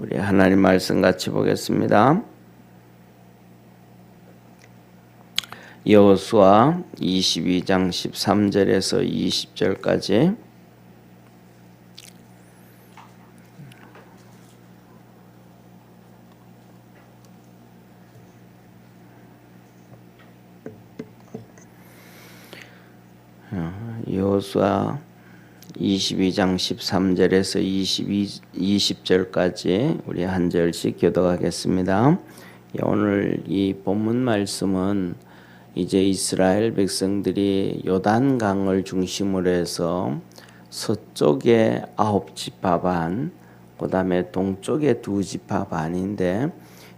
우리 하나님 말씀 같이 보겠습니다. 여호수아 22장 13절에서 20절까지. 여호수아 22장 13절에서 20절까지 우리 한 절씩 교독하겠습니다. 오늘 이 본문 말씀은 이제 이스라엘 백성들이 요단강을 중심으로 해서 서쪽에 9지파 반, 그다음에 동쪽에 2지파 반인데,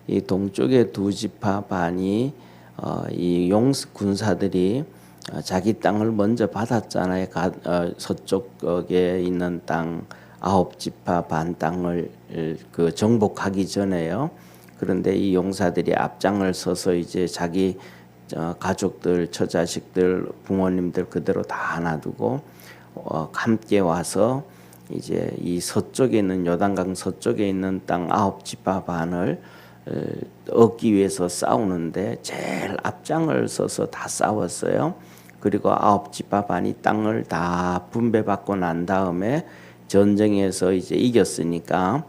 이 동쪽에 2지파 반이 이 군사들이 자기 땅을 먼저 받았잖아요. 서쪽에 있는 땅 9지파 반 땅을 정복하기 전에요. 그런데 이 용사들이 앞장을 서서 이제 자기 가족들, 처자식들, 부모님들 그대로 다 놔두고 함께 와서 이제 이 서쪽에 있는 요단강 서쪽에 있는 땅 9지파 반을 얻기 위해서 싸우는데 제일 앞장을 서서 다 싸웠어요. 그리고 9지파 반이 땅을 다 분배받고 난 다음에 전쟁에서 이제 이겼으니까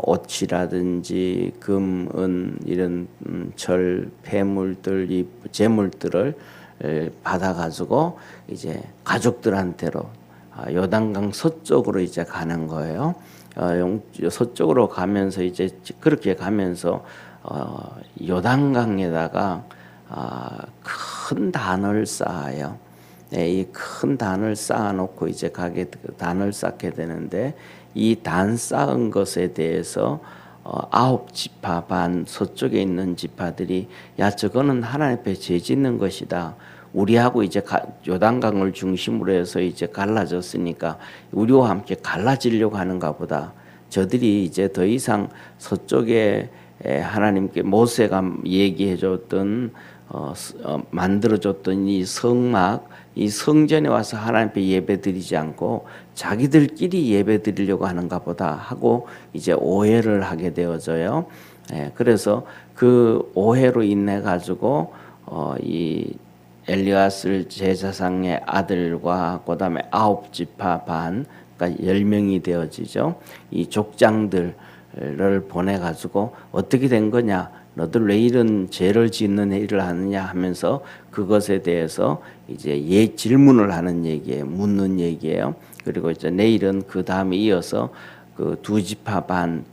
옷이라든지 금, 은 이런 철, 폐물들, 이 재물들을 받아가지고 이제 가족들한테로 요단강 서쪽으로 이제 가는 거예요. 서쪽으로 가면서 이제 그렇게 가면서 요단강에다가 큰 단을 쌓아요. 이 큰 단을 쌓아놓고 이제 단을 쌓게 되는데, 이 단 쌓은 것에 대해서 9지파 반 서쪽에 있는 지파들이 저거는 하나님 앞에 죄 짓는 것이다. 우리하고 이제 요단강을 중심으로 해서 이제 갈라졌으니까 우리와 함께 갈라지려고 하는가 보다. 저들이 이제 더 이상 서쪽에 하나님께 모세가 얘기해줬던 만들어줬던 이 성막, 이 성전에 와서 하나님께 예배드리지 않고 자기들끼리 예배드리려고 하는가 보다 하고 이제 오해를 하게 되어져요. 그래서 그 오해로 인해 가지고 이 엘리아스 제사장의 아들과 그다음에 9지파 반, 그러니까 10명이 되어지죠. 이 족장들을 보내 가지고 어떻게 된 거냐? 너들 왜 이런 죄를 짓는 일을 하느냐 하면서 그것에 대해서 이제 질문을 하는 얘기예요. 묻는 얘기예요. 그리고 이제 내일은 그 다음에 이어서 그 2지파 반,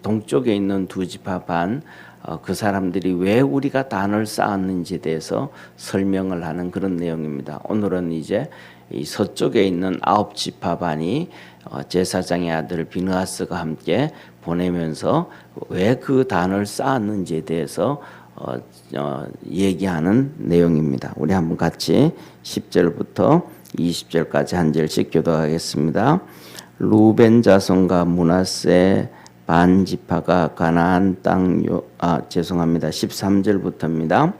동쪽에 있는 2지파 반, 그 사람들이 왜 우리가 단을 쌓았는지에 대해서 설명을 하는 그런 내용입니다. 오늘은 이제 이 서쪽에 있는 9지파 반이 제사장의 아들 비느하스가 함께 보내면서 왜 그 단을 쌓았는지에 대해서 얘기하는 내용입니다. 우리 한번 같이 10절부터 20절까지 한 절씩 교독하겠습니다. 루벤 자손과 므낫세 반 지파가 가나안 땅 13절부터입니다.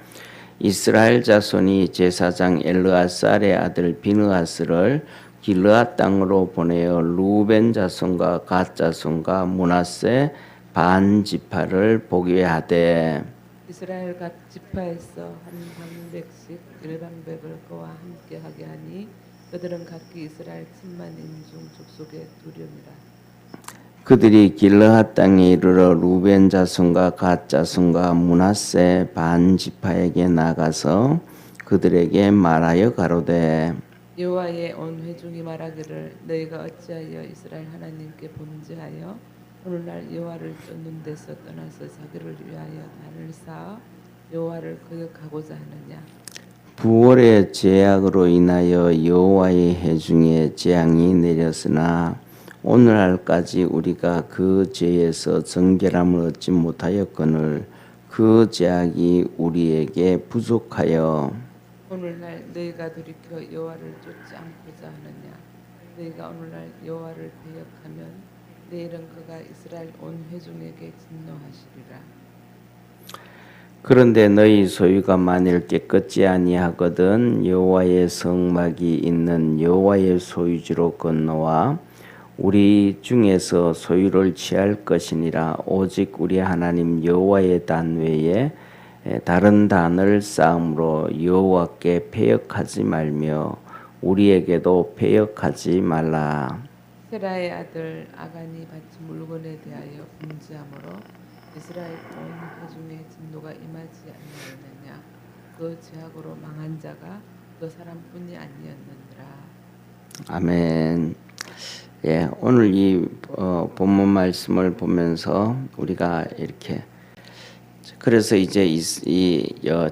이스라엘 자손이 제사장 엘르아살의 아들 비느하스를 길르앗 땅으로 보내어 루벤 자손과 갓 자손과 므낫세 반 지파를 보게 하되, 이스라엘 각 지파에서 한 방백씩 일방백을 그와 함께 하게 하니 그들은 각기 이스라엘 10,000인 중 족속의 두려니라. 그들이 길르앗 땅에 이르러 루벤 자손과 갓 자손과 므낫세 반 지파에게 나가서 그들에게 말하여 가로되, 여호와의 온 회중이 말하기를 너희가 어찌하여 이스라엘 하나님께 범죄하여 오늘날 여호와를 쫓는 데서 떠나서 자기를 위하여 단을 쌓아 여호와를 거역하고자 하느냐. 부월의 죄악으로 인하여 여호와의 회중에 재앙이 내렸으나 오늘날까지 우리가 그 죄에서 정결함을 얻지 못하였거늘 그 죄악이 우리에게 부족하여 오늘날 너희가 돌이켜 여호와를 쫓지 않고자 하느냐. 너희가 오늘날 여호와를 거역하면 내일은 그가 이스라엘 온 회중에게 진노하시리라. 그런데 너희 소유가 만일 깨끗지 아니하거든 여호와의 성막이 있는 여호와의 소유지로 건너와 우리 중에서 소유를 취할 것이니라. 오직 우리 하나님 여호와의 단 외에 다른 단을 쌓음으로 여호와께 패역하지 말며 우리에게도 패역하지 말라. 세라의 아들 아간이 바친 물건에 대하여 범죄함으로 이스라엘 온 회중의 진노가 임하지 아니하였느냐. 그 죄악으로 망한 자가 그 사람뿐이 아니었느니라. 아멘. 예, 오늘 이 본문 말씀을 보면서 우리가 이렇게 그래서 이제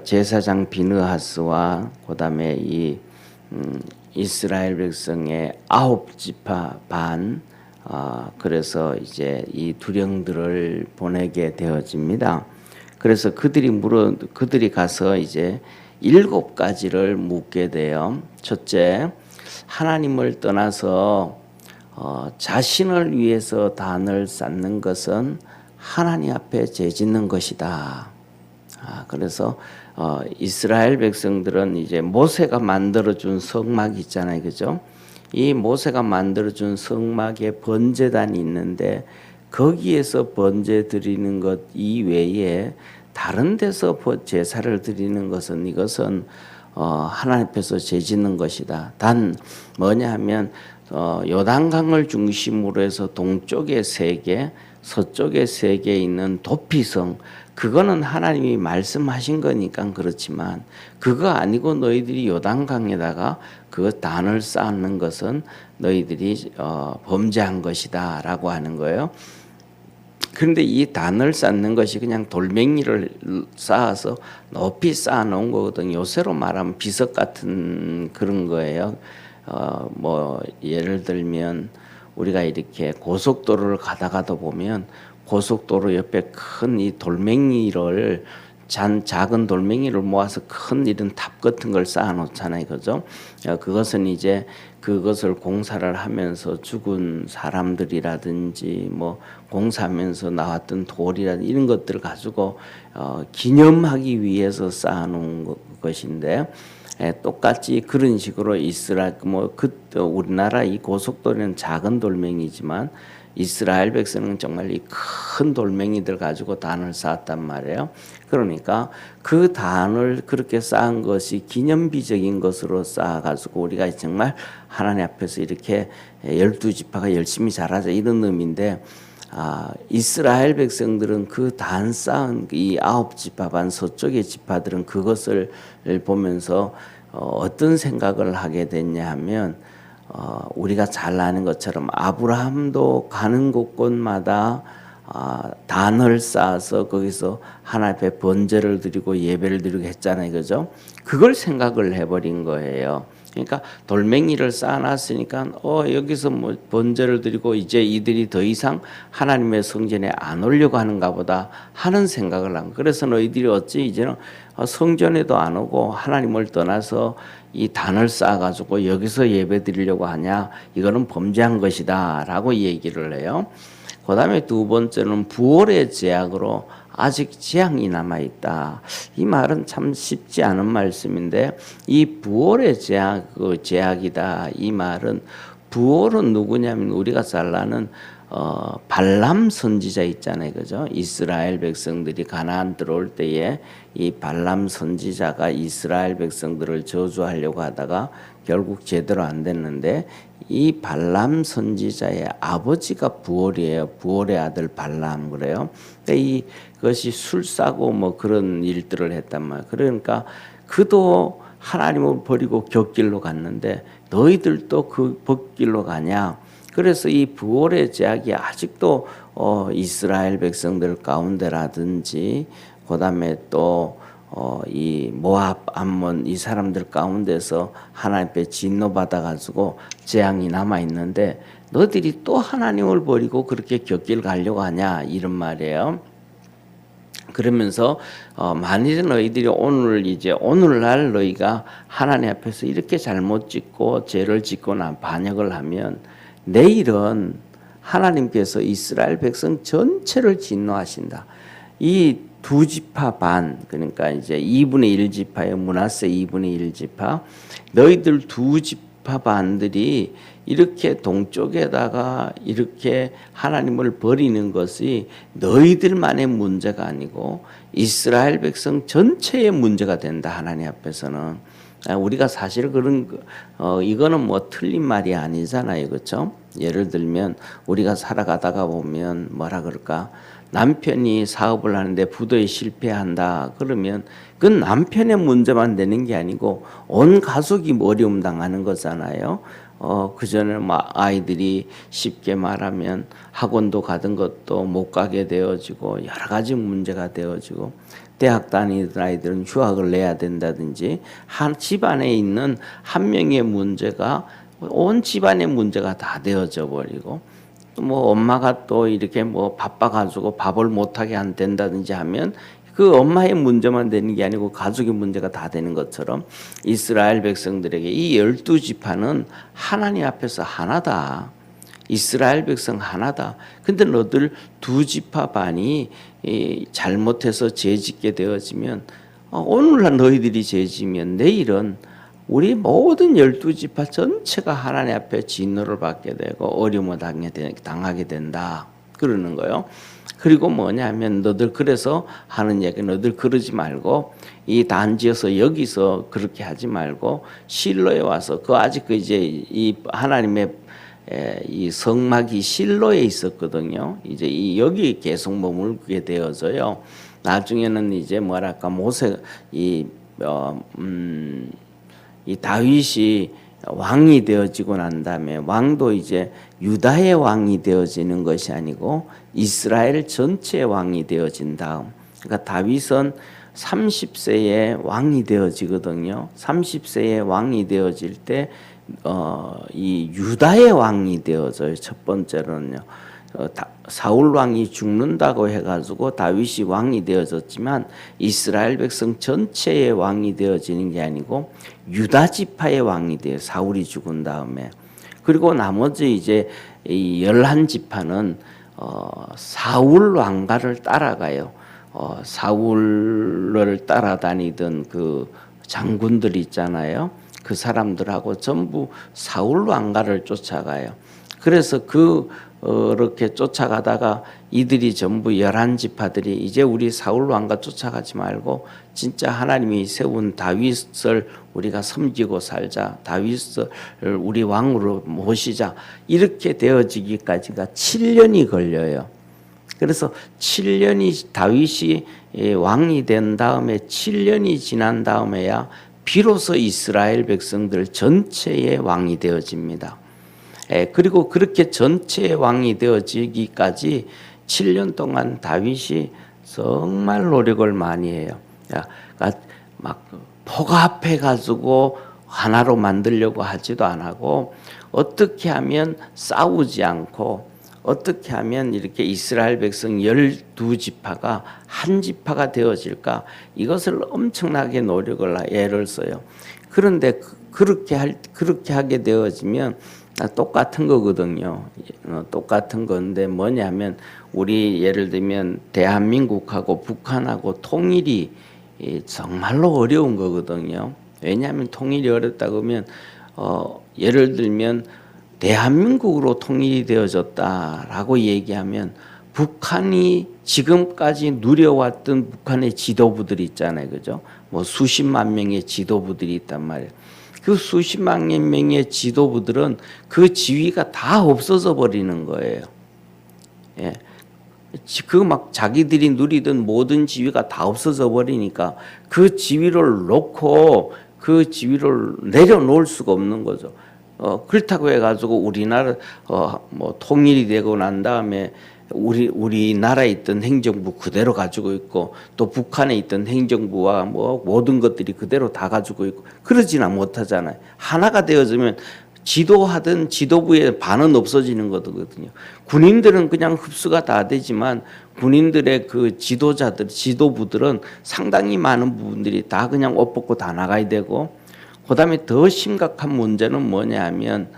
제사장 비느하스와 그다음에 이스라엘 백성의 9지파 반 그래서 이제 이 두령들을 보내게 되어집니다. 그래서 그들이 가서 이제 7가지를 묻게 돼요. 첫째, 하나님을 떠나서 자신을 위해서 단을 쌓는 것은 하나님 앞에 죄짓는 것이다. 그래서 이스라엘 백성들은 이제 모세가 만들어준 성막이 있잖아요, 그죠? 이 모세가 만들어준 성막에 번제단이 있는데 거기에서 번제 드리는 것 이외에 다른 데서 제사를 드리는 것은 이것은 하나님 앞에서 죄짓는 것이다. 단 뭐냐 하면 요단강을 중심으로 해서 동쪽에 3개, 서쪽에 3개 있는 도피성, 그거는 하나님이 말씀하신 거니까 그렇지만 그거 아니고 너희들이 요단강에다가 그 단을 쌓는 것은 너희들이 범죄한 것이다 라고 하는 거예요. 그런데 이 단을 쌓는 것이 그냥 돌멩이를 쌓아서 높이 쌓아 놓은 거거든요. 요새로 말하면 비석 같은 그런 거예요. 뭐 예를 들면 우리가 이렇게 고속도로를 가다가도 보면 고속도로 옆에 큰 이 돌멩이를 작은 돌멩이를 모아서 큰 이런 탑 같은 걸 쌓아 놓잖아요. 그죠? 그것은 이제 그것을 공사를 하면서 죽은 사람들이라든지 뭐 공사하면서 나왔던 돌이라든지 이런 것들을 가지고 기념하기 위해서 쌓아 놓은 것인데 똑같이 그런 식으로 이스라엘 우리나라 이 고속도로는 작은 돌멩이지만 이스라엘 백성은 정말 이 큰 돌멩이들 가지고 단을 쌓았단 말이에요. 그러니까 그 단을 그렇게 쌓은 것이 기념비적인 것으로 쌓아가지고 우리가 정말 하나님 앞에서 이렇게 12지파가 열심히 자라자 이런 의미인데 이스라엘 백성들은 그 단 쌓은 이 9지파 반 서쪽의 지파들은 그것을 보면서 어떤 생각을 하게 됐냐 하면 우리가 잘 아는 것처럼 아브라함도 가는 곳곳마다 단을 쌓아서 거기서 하나님 앞에 번제를 드리고 예배를 드리고 했잖아요, 그죠? 그걸 생각을 해버린 거예요. 그러니까 돌멩이를 쌓아놨으니까 여기서 뭐 번제를 드리고 이제 이들이 더 이상 하나님의 성전에 안 오려고 하는가 보다 하는 생각을 한 거예요. 그래서 너희들이 어찌 이제는 성전에도 안 오고 하나님을 떠나서 이 단을 쌓아가지고 여기서 예배 드리려고 하냐, 이거는 범죄한 것이다 라고 얘기를 해요. 그 다음에 두 번째는 부활의 제약으로 아직 재앙이 남아있다. 이 말은 참 쉽지 않은 말씀인데 이 부활의 제약이다. 이 말은 부활은 누구냐면 우리가 잘 아는 발람 선지자 있잖아요, 그죠? 이스라엘 백성들이 가나안 들어올 때에 이 발람 선지자가 이스라엘 백성들을 저주하려고 하다가 결국 제대로 안 됐는데 이 발람 선지자의 아버지가 부올이에요. 부올의 아들 발람 그래요. 그러니까 이것이 술 싸고 뭐 그런 일들을 했단 말이에요. 그러니까 그도 하나님을 버리고 곁길로 갔는데 너희들도 그 벗길로 가냐? 그래서 이 부활의 제약이 아직도 이스라엘 백성들 가운데라든지 그다음에 또 이 모압, 암몬 이 사람들 가운데서 하나님 앞에 진노받아 가지고 재앙이 남아 있는데 너희들이 또 하나님을 버리고 그렇게 곁길 가려고 하냐 이런 말이에요. 그러면서 만일 너희들이 오늘날 너희가 하나님 앞에서 이렇게 잘못 짓고 죄를 짓거나 반역을 하면 내일은 하나님께서 이스라엘 백성 전체를 진노하신다. 이 2지파 반, 그러니까 이제 2분의 1지파의 므낫세 2분의 1지파, 너희들 2지파 반들이 이렇게 동쪽에다가 이렇게 하나님을 버리는 것이 너희들만의 문제가 아니고 이스라엘 백성 전체의 문제가 된다. 하나님 앞에서는. 우리가 사실 이거는 뭐 틀린 말이 아니잖아요. 그렇죠? 예를 들면 우리가 살아가다가 보면 뭐라 그럴까? 남편이 사업을 하는데 부도에 실패한다. 그러면 그건 남편의 문제만 되는 게 아니고 온 가족이 어려움 당하는 거잖아요. 그 전에 아이들이 쉽게 말하면 학원도 가던 것도 못 가게 되어지고 여러 가지 문제가 되어지고 대학 다니던 아이들은 휴학을 내야 된다든지 한 집안에 있는 한 명의 문제가 온 집안의 문제가 다 되어져 버리고 뭐 엄마가 또 이렇게 뭐 바빠가지고 밥을 못하게 안 된다든지 하면 그 엄마의 문제만 되는 게 아니고 가족의 문제가 다 되는 것처럼 이스라엘 백성들에게 이 12지파는 하나님 앞에서 하나다. 이스라엘 백성 하나다. 근데 너들 2지파 반이 잘못해서 죄짓게 되어지면 오늘날 너희들이 죄지면 내일은 우리 모든 12지파 전체가 하나님 앞에 진노를 받게 되고 어려움을 당하게 된다. 그러는 거예요. 그리고 뭐냐면 너들 그래서 하는 얘기 너들 그러지 말고 이 단지에서 여기서 그렇게 하지 말고 실로에 와서 아직 이제 이 하나님의 이 성막이 실로에 있었거든요. 이제 여기 계속 머물게 되어져요. 나중에는 이제 뭐랄까 이 다윗이 왕이 되어지고 난 다음에 왕도 이제 유다의 왕이 되어지는 것이 아니고 이스라엘 전체의 왕이 되어진 다음, 그러니까 다윗은 30세에 왕이 되어지거든요. 30세에 왕이 되어질 때 이 유다의 왕이 되어져요. 첫 번째로는요. 사울 왕이 죽는다고 해가지고 다윗이 왕이 되어졌지만 이스라엘 백성 전체의 왕이 되어지는 게 아니고 유다 지파의 왕이 돼요. 사울이 죽은 다음에. 그리고 나머지 이제 이 11지파는 사울 왕가를 따라가요. 사울을 따라다니던 그 장군들 있잖아요. 그 사람들하고 전부 사울 왕가를 쫓아가요. 그래서 그렇게 쫓아가다가 이들이 전부 11지파들이 이제 우리 사울 왕가 쫓아가지 말고 진짜 하나님이 세운 다윗을 우리가 섬기고 살자. 다윗을 우리 왕으로 모시자. 이렇게 되어지기까지가 7년이 걸려요. 그래서 7년이 다윗이 왕이 된 다음에 7년이 지난 다음에야 비로소 이스라엘 백성들 전체의 왕이 되어집니다. 그리고 그렇게 전체의 왕이 되어지기까지 7년 동안 다윗이 정말 노력을 많이 해요. 막 포갑해 가지고 하나로 만들려고 하지도 안 하고 어떻게 하면 싸우지 않고 어떻게 하면 이렇게 이스라엘 백성 12지파가 한 지파가 되어질까 이것을 엄청나게 애를 써요. 그런데 그렇게 하게 되어지면 똑같은 거거든요. 똑같은 건데 뭐냐면 우리 예를 들면 대한민국하고 북한하고 통일이 정말로 어려운 거거든요. 왜냐하면 통일이 어렵다고 하면 예를 들면 대한민국으로 통일이 되어졌다라고 얘기하면 북한이 지금까지 누려왔던 북한의 지도부들이 있잖아요. 그죠? 뭐 수십만 명의 지도부들이 있단 말이에요. 그 수십만 명의 지도부들은 그 지위가 다 없어져 버리는 거예요. 예. 막 자기들이 누리던 모든 지위가 다 없어져 버리니까 그 지위를 놓고 그 지위를 내려놓을 수가 없는 거죠. 그렇다고 해가지고 우리나라 뭐 통일이 되고 난 다음에 우리나라에 있던 행정부 그대로 가지고 있고 또 북한에 있던 행정부와 뭐 모든 것들이 그대로 다 가지고 있고 그러지는 못하잖아요. 하나가 되어지면 지도하던 지도부의 반은 없어지는 거거든요. 군인들은 그냥 흡수가 다 되지만 군인들의 그 지도부들은 상당히 많은 부분들이 다 그냥 옷 벗고 다 나가야 되고 그다음에 더 심각한 문제는 뭐냐면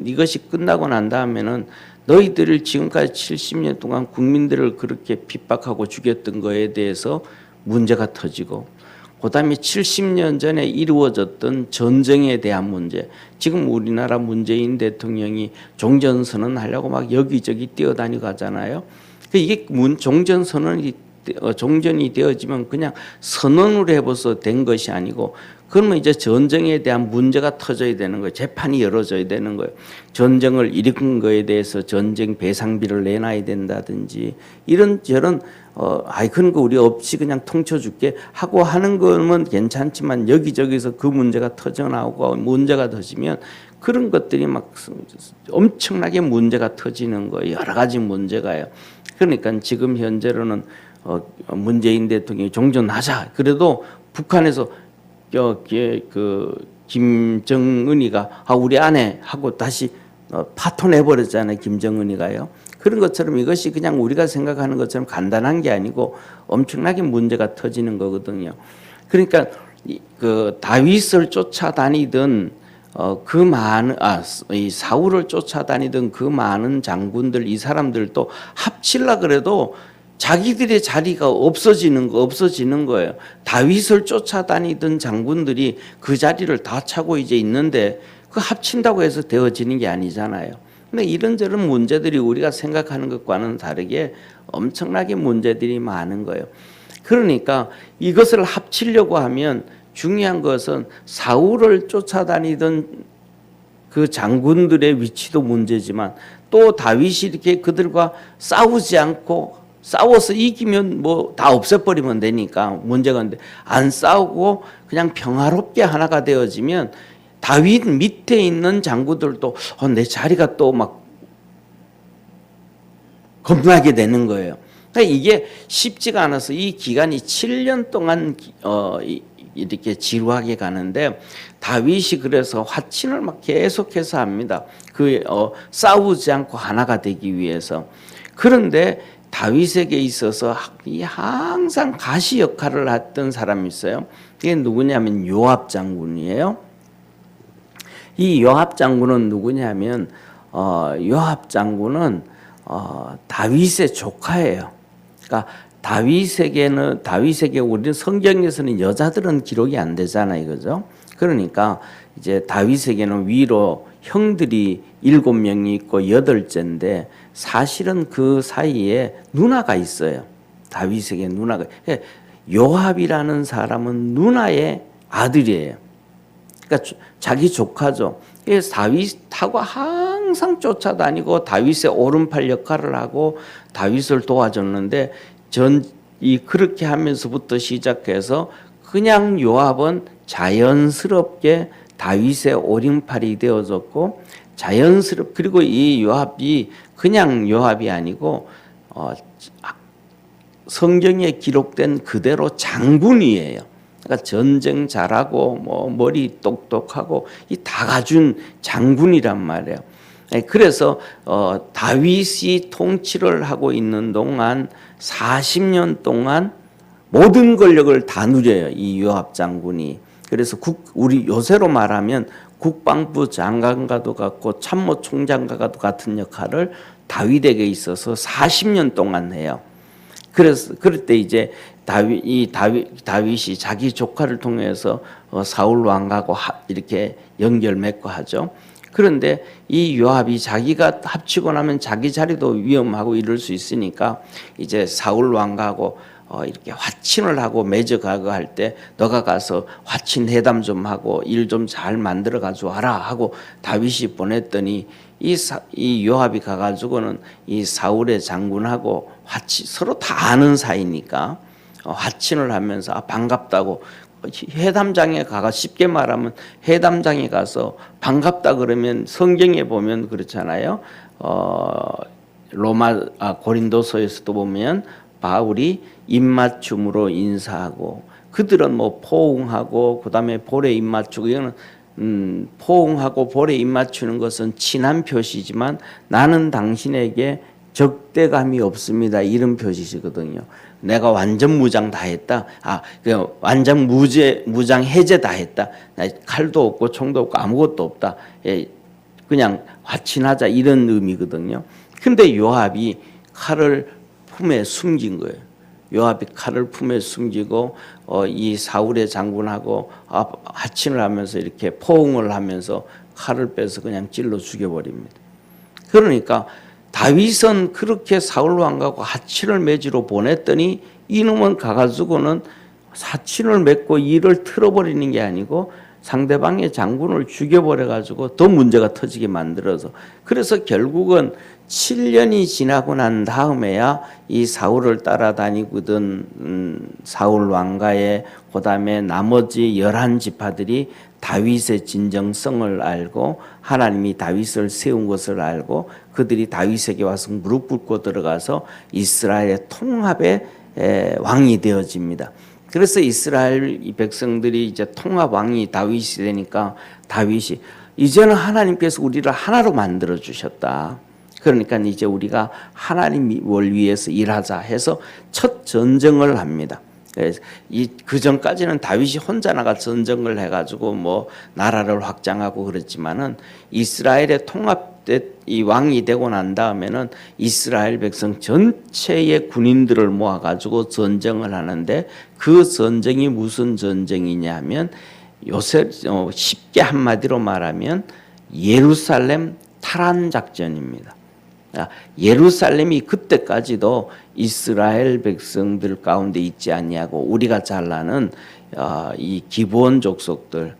이것이 끝나고 난 다음에는 너희들을 지금까지 70년 동안 국민들을 그렇게 핍박하고 죽였던 거에 대해서 문제가 터지고 그다음에 70년 전에 이루어졌던 전쟁에 대한 문제. 지금 우리나라 문재인 대통령이 종전선언 하려고 막 여기저기 뛰어다니고 하잖아요. 이게 종전이 되어지면 그냥 선언으로 해봐서 된 것이 아니고, 그러면 이제 전쟁에 대한 문제가 터져야 되는 거예요. 재판이 열어져야 되는 거예요. 전쟁을 일으킨 거에 대해서 전쟁 배상비를 내놔야 된다든지, 이런저런 그런 거 우리 없이 그냥 통쳐줄게 하고 하는 거면 괜찮지만, 여기저기서 그 문제가 터져 나오고 문제가 터지면 그런 것들이 막 엄청나게 문제가 터지는 거예요. 여러 가지 문제가요. 그러니까 지금 현재로는 문재인 대통령이 종전하자. 그래도 북한에서 김정은이가 우리 안에 하고 다시 파토 내버렸잖아요. 김정은이가요. 그런 것처럼 이것이 그냥 우리가 생각하는 것처럼 간단한 게 아니고 엄청나게 문제가 터지는 거거든요. 그러니까 그 다윗을 쫓아다니던 이 사울을 쫓아다니던 그 많은 장군들, 이 사람들도 합칠라 그래도 자기들의 자리가 없어지는 거예요. 다윗을 쫓아다니던 장군들이 그 자리를 다 차고 이제 있는데, 그 합친다고 해서 되어지는 게 아니잖아요. 근데 이런저런 문제들이 우리가 생각하는 것과는 다르게 엄청나게 문제들이 많은 거예요. 그러니까 이것을 합치려고 하면 중요한 것은 사울을 쫓아다니던 그 장군들의 위치도 문제지만, 또 다윗이 이렇게 그들과 싸우지 않고, 싸워서 이기면 뭐 다 없애버리면 되니까 문제가 없는데, 안 싸우고 그냥 평화롭게 하나가 되어지면 다윗 밑에 있는 장군들도 내 자리가 또 막 겁나게 되는 거예요. 그러니까 이게 쉽지가 않아서 이 기간이 7년 동안 이렇게 지루하게 가는데, 다윗이 그래서 화친을 막 계속해서 합니다. 싸우지 않고 하나가 되기 위해서. 그런데 다윗에게 있어서 항상 가시 역할을 했던 사람이 있어요. 그게 누구냐면 요압 장군이에요. 이 요압 장군은 누구냐면 요압 장군은 다윗의 조카예요. 그러니까 다윗에게 우리는 성경에서는 여자들은 기록이 안 되잖아요, 그죠? 그러니까 이제 다윗에게는 위로 형들이 7명이 있고 8째인데, 사실은 그 사이에 누나가 있어요. 다윗에게 누나가. 요압이라는 사람은 누나의 아들이에요. 그러니까 자기 조카죠. 그래서 다윗하고 항상 쫓아다니고 다윗의 오른팔 역할을 하고 다윗을 도와줬는데, 그렇게 하면서부터 시작해서 그냥 요압은 자연스럽게 다윗의 오른팔이 되어졌고, 그리고 이 요압이 그냥 요압이 아니고 성경에 기록된 그대로 장군이에요. 그러니까 전쟁 잘하고 뭐 머리 똑똑하고 이 다 가진 장군이란 말이에요. 그래서 다윗이 통치를 하고 있는 동안 40년 동안 모든 권력을 다 누려요, 이 요압 장군이. 그래서 우리 요새로 말하면 국방부 장관과도 같고 참모총장과도 같은 역할을 다윗에게 있어서 40년 동안 해요. 그래서 그럴 때 이제 다윗이 자기 조카를 통해서 사울 왕하고 이렇게 연결 맺고 하죠. 그런데 이 요압이 자기가 합치고 나면 자기 자리도 위험하고 이럴 수 있으니까 이제 사울 왕하고 이렇게 화친을 하고 맺어가고 할 때, 너가 가서 화친 회담 좀 하고 일 좀 잘 만들어 가지고 와라 하고 다윗이 보냈더니, 이 요압이 가가지고는 이 사울의 장군하고 서로 다 아는 사이니까 화친을 하면서 반갑다고, 회담장에 쉽게 말하면 회담장에 가서 반갑다 그러면 성경에 보면 그렇잖아요. 고린도서에서도 보면 바울이 입맞춤으로 인사하고, 그들은 뭐 포옹하고 그다음에 볼에 입맞추고, 이거는 포옹하고 볼에 입맞추는 것은 친한 표시지만 나는 당신에게 적대감이 없습니다, 이런 표시거든요. 내가 완전 무장 다 했다. 완전 무장 해제 다 했다. 칼도 없고 총도 없고 아무것도 없다. 그냥 화친하자, 이런 의미거든요. 근데 요압이 칼을 품에 숨긴 거예요. 요압이 칼을 품에 숨기고 이 사울의 장군하고 하친을 하면서 이렇게 포옹을 하면서 칼을 빼서 그냥 찔러 죽여버립니다. 그러니까 다윗은 그렇게 사울 왕가고 하친을 맺으러 보냈더니 이놈은 가가지고는 사친을 맺고 일을 틀어버리는 게 아니고 상대방의 장군을 죽여버려가지고 더 문제가 터지게 만들어서, 그래서 결국은 7년이 지나고 난 다음에야 이 사울을 따라다니거든 사울 왕가의 그다음에 나머지 11지파들이 다윗의 진정성을 알고 하나님이 다윗을 세운 것을 알고 그들이 다윗에게 와서 무릎 꿇고 들어가서 이스라엘의 통합의 왕이 되어집니다. 그래서 이스라엘 이 백성들이 이제 통합 왕이 다윗이 되니까 다윗이 이제는 하나님께서 우리를 하나로 만들어 주셨다. 그러니까 이제 우리가 하나님을 위해서 일하자 해서 첫 전쟁을 합니다. 그 전까지는 다윗이 혼자 나가 전쟁을 해가지고 뭐 나라를 확장하고 그랬지만은 이스라엘의 이 왕이 되고 난 다음에는 이스라엘 백성 전체의 군인들을 모아가지고 전쟁을 하는데, 그 전쟁이 무슨 전쟁이냐면 요새 쉽게 한마디로 말하면 예루살렘 탈환 작전입니다. 예루살렘이 그때까지도 이스라엘 백성들 가운데 있지 않냐고 우리가 잘 아는 이 기브온 족속들,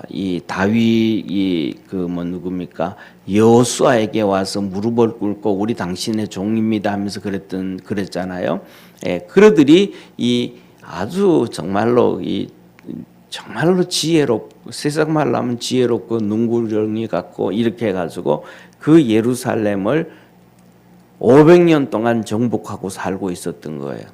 이 다윗이 누굽니까 여호수아에게 와서 무릎을 꿇고 우리 당신의 종입니다 하면서 그랬잖아요. 그들이 이 아주 정말로 지혜롭고, 세상 말로 하면 지혜롭고 눈구렁이 같고 이렇게 해가지고 그 예루살렘을 500년 동안 정복하고 살고 있었던 거예요.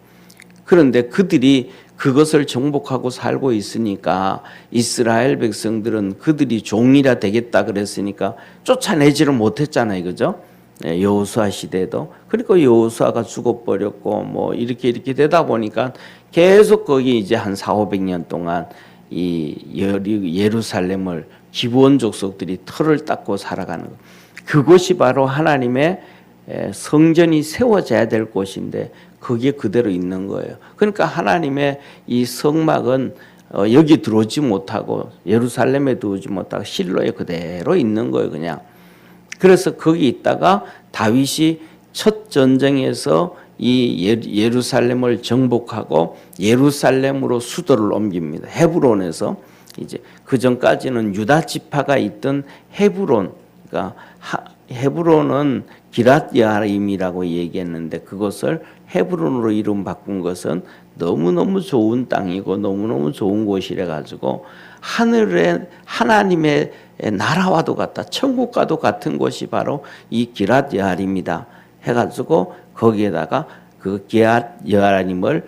그런데 그들이 그것을 정복하고 살고 있으니까 이스라엘 백성들은 그들이 종이라 되겠다 그랬으니까 쫓아내지를 못했잖아요, 그죠? 여호수아 시대도. 그러니까 여호수아가 죽어버렸고 뭐 이렇게 되다 보니까 계속 거기 이제 한 400~500년 동안 이 예루살렘을 기브온 족속들이 털을 닦고 살아가는 것. 그것이 바로 하나님의 성전이 세워져야 될 곳인데 거기에 그대로 있는 거예요. 그러니까 하나님의 이 성막은 여기 들어오지 못하고 예루살렘에 들어오지 못하고 실로에 그대로 있는 거예요, 그냥. 그래서 거기 있다가 다윗이 첫 전쟁에서 이 예루살렘을 정복하고 예루살렘으로 수도를 옮깁니다. 헤브론에서. 이제 그 전까지는 유다 지파가 있던 헤브론, 그러니까 헤브론은 기랏 여아림이라고 얘기했는데 그것을 헤브론으로 이름 바꾼 것은 너무너무 좋은 땅이고 너무너무 좋은 곳이라 가지고 하늘의 하나님의 나라와도 같다, 천국과도 같은 곳이 바로 이 기랏 여아림이다 해가지고 거기에다가 그 기랏 여아림을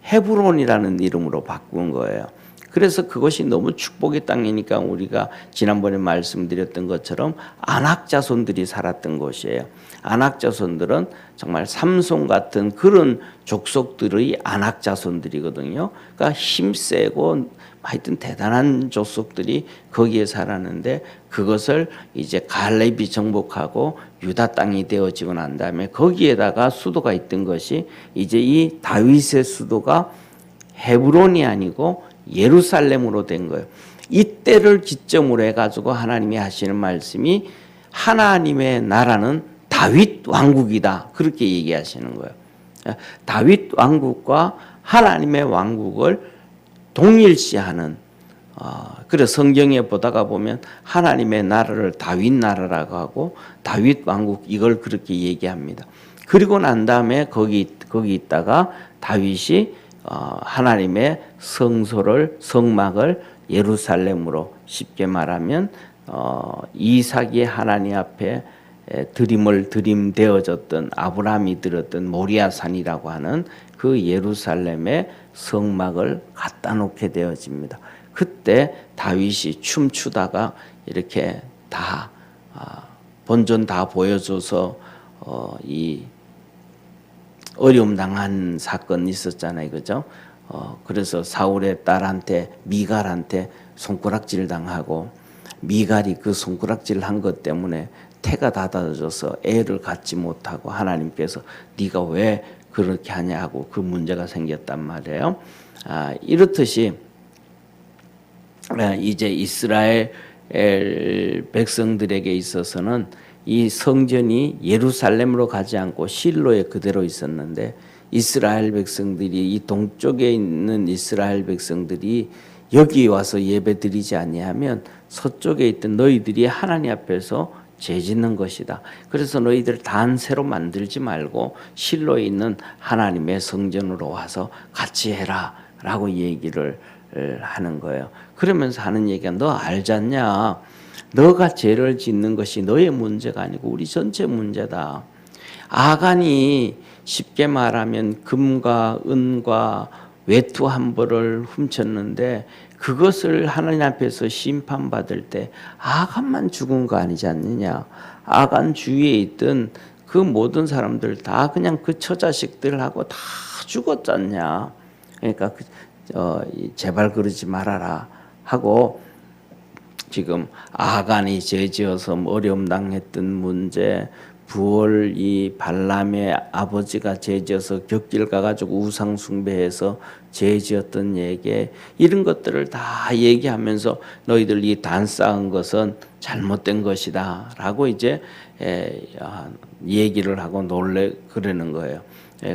헤브론이라는 이름으로 바꾼 거예요. 그래서 그것이 너무 축복의 땅이니까 우리가 지난번에 말씀드렸던 것처럼 아낙 자손들이 살았던 곳이에요. 아낙 자손들은 정말 삼손 같은 그런 족속들의 아낙 자손들이거든요. 그러니까 힘세고 하여튼 대단한 족속들이 거기에 살았는데 그것을 이제 갈렙이 정복하고 유다 땅이 되어지고 난 다음에 거기에다가 수도가 있던 것이 이제 이 다윗의 수도가 헤브론이 아니고 예루살렘으로 된 거예요. 이때를 기점으로 해가지고 하나님이 하시는 말씀이 하나님의 나라는 다윗 왕국이다, 그렇게 얘기하시는 거예요. 다윗 왕국과 하나님의 왕국을 동일시하는, 그래서 성경에 보다가 보면 하나님의 나라를 다윗 나라라고 하고 다윗 왕국 이걸 그렇게 얘기합니다. 그리고 난 다음에 거기 있다가 다윗이 하나님의 성막을 예루살렘으로, 쉽게 말하면 이삭이 하나님 앞에 드림되어졌던 아브라함이 들었던 모리아산이라고 하는 그 예루살렘의 성막을 갖다 놓게 되어집니다. 그때 다윗이 춤추다가 이렇게 다 본전 다 보여줘서 이 어려움 당한 사건이 있었잖아요, 그죠? 그래서 사울의 딸한테 미갈한테 손가락질 당하고 미갈이 그 손가락질 한 것 때문에 태가 닫아져서 애를 갖지 못하고 하나님께서 네가 왜 그렇게 하냐고 그 문제가 생겼단 말이에요. 이렇듯이 이제 이스라엘 백성들에게 있어서는 이 성전이 예루살렘으로 가지 않고 실로에 그대로 있었는데 이스라엘 백성들이 이 동쪽에 있는 이스라엘 백성들이 여기 와서 예배드리지 아니하면 서쪽에 있던 너희들이 하나님 앞에서 죄짓는 것이다. 그래서 너희들 단 새로 만들지 말고 실로에 있는 하나님의 성전으로 와서 같이 해라 라고 얘기를 하는 거예요. 그러면서 하는 얘기가 너 알잖냐? 너가 죄를 짓는 것이 너의 문제가 아니고 우리 전체 문제다. 아간이 쉽게 말하면 금과 은과 외투 한 벌을 훔쳤는데 그것을 하나님 앞에서 심판받을 때 아간만 죽은 거 아니지 않느냐. 아간 주위에 있던 그 모든 사람들 다 그냥 그 처자식들하고 다 죽었잖냐. 그러니까 제발 그러지 말아라 하고 지금 아간이 죄지어서 어려움 당했던 문제, 부월 이 발람의 아버지가 죄지어서 곁길 가가지고 우상 숭배해서 죄지었던 얘기 이런 것들을 다 얘기하면서 너희들 이 단 쌓은 것은 잘못된 것이다라고 이제 얘기를 하고 놀래 그러는 거예요.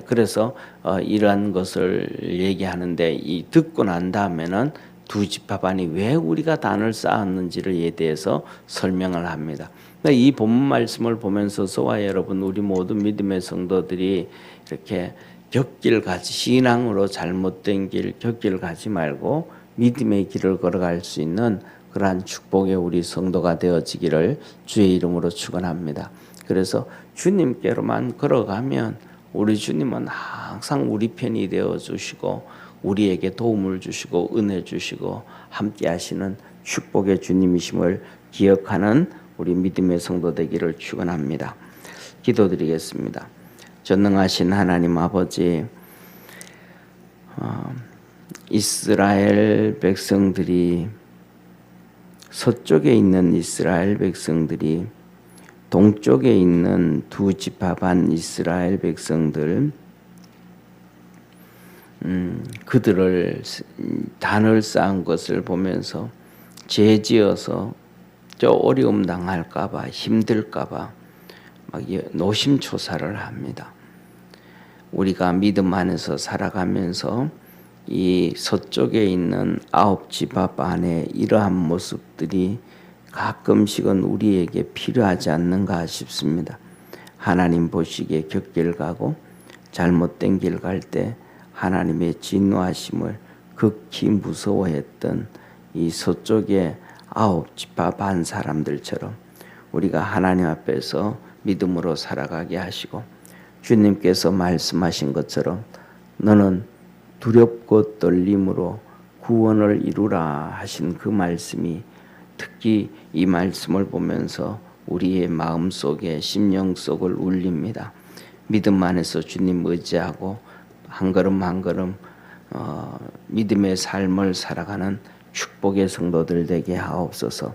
그래서 이러한 것을 얘기하는데 이 듣고 난 다음에는 두 지파반이 왜 우리가 단을 쌓았는지에 대해서 설명을 합니다. 이 본문 말씀을 보면서 저와 여러분 우리 모든 믿음의 성도들이 이렇게 곁길 가지 신앙으로 잘못된 길 곁길 가지 말고 믿음의 길을 걸어갈 수 있는 그러한 축복의 우리 성도가 되어지기를 주의 이름으로 축원합니다. 그래서 주님께로만 걸어가면 우리 주님은 항상 우리 편이 되어 주시고 우리에게 도움을 주시고 은혜 주시고 함께 하시는 축복의 주님이심을 기억하는 우리 믿음의 성도 되기를 축원합니다. 기도드리겠습니다. 전능하신 하나님 아버지, 이스라엘 백성들이 서쪽에 있는 이스라엘 백성들이 동쪽에 있는 두 지파 반 이스라엘 백성들 그들을 단을 쌓은 것을 보면서 죄지어서 저 어려움 당할까봐 힘들까봐 막 노심초사를 합니다. 우리가 믿음 안에서 살아가면서 이 서쪽에 있는 아홉 지파 반의 이러한 모습들이 가끔씩은 우리에게 필요하지 않는가 싶습니다. 하나님 보시기에 곁길 가고 잘못된 길 갈 때 하나님의 진노하심을 극히 무서워했던 이 서쪽의 아홉 지파 반 사람들처럼 우리가 하나님 앞에서 믿음으로 살아가게 하시고 주님께서 말씀하신 것처럼 너는 두렵고 떨림으로 구원을 이루라 하신 그 말씀이 특히 이 말씀을 보면서 우리의 마음속에 심령 속을 울립니다. 믿음 안에서 주님 의지하고 한 걸음 한 걸음 믿음의 삶을 살아가는 축복의 성도들 되게 하옵소서.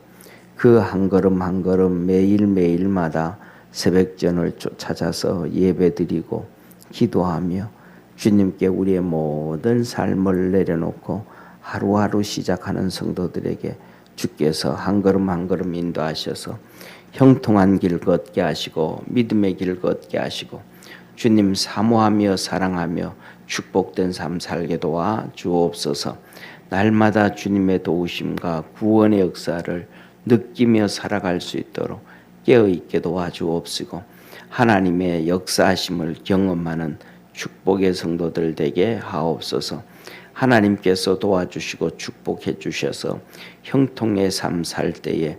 그 한 걸음 한 걸음 매일매일마다 새벽전을 찾아서 예배드리고 기도하며 주님께 우리의 모든 삶을 내려놓고 하루하루 시작하는 성도들에게 주께서 한 걸음 한 걸음 인도하셔서 형통한 길 걷게 하시고 믿음의 길 걷게 하시고 주님 사모하며 사랑하며 축복된 삶 살게 도와 주옵소서. 날마다 주님의 도우심과 구원의 역사를 느끼며 살아갈 수 있도록 깨어있게 도와주옵시고 하나님의 역사하심을 경험하는 축복의 성도들 되게 하옵소서. 하나님께서 도와주시고 축복해 주셔서 형통의 삶 살 때에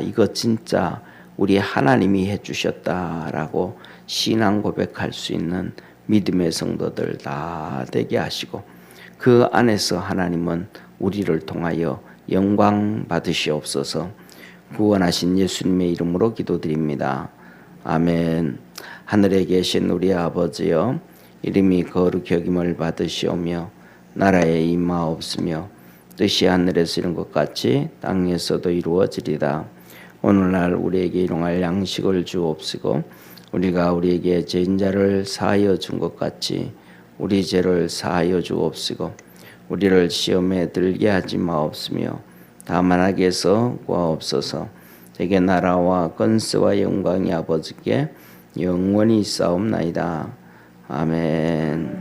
이거 진짜 우리 하나님이 해주셨다라고 신앙 고백할 수 있는 믿음의 성도들 다 되게 하시고 그 안에서 하나님은 우리를 통하여 영광 받으시옵소서. 구원하신 예수님의 이름으로 기도드립니다. 아멘. 하늘에 계신 우리 아버지여, 이름이 거룩히 여김을 받으시오며 나라에 임하옵시며 뜻이 하늘에서 이룬 것 같이 땅에서도 이루어지리다. 오늘날 우리에게 일용할 양식을 주옵시고 우리가 우리에게 죄인 자를 사하여 준 것 같이 우리 죄를 사하여 주옵시고 우리를 시험에 들게 하지 마옵시며 다만 악에서 구하옵소서. 대개 나라와 권세와 영광이 아버지께 영원히 있사옵나이다. 아멘.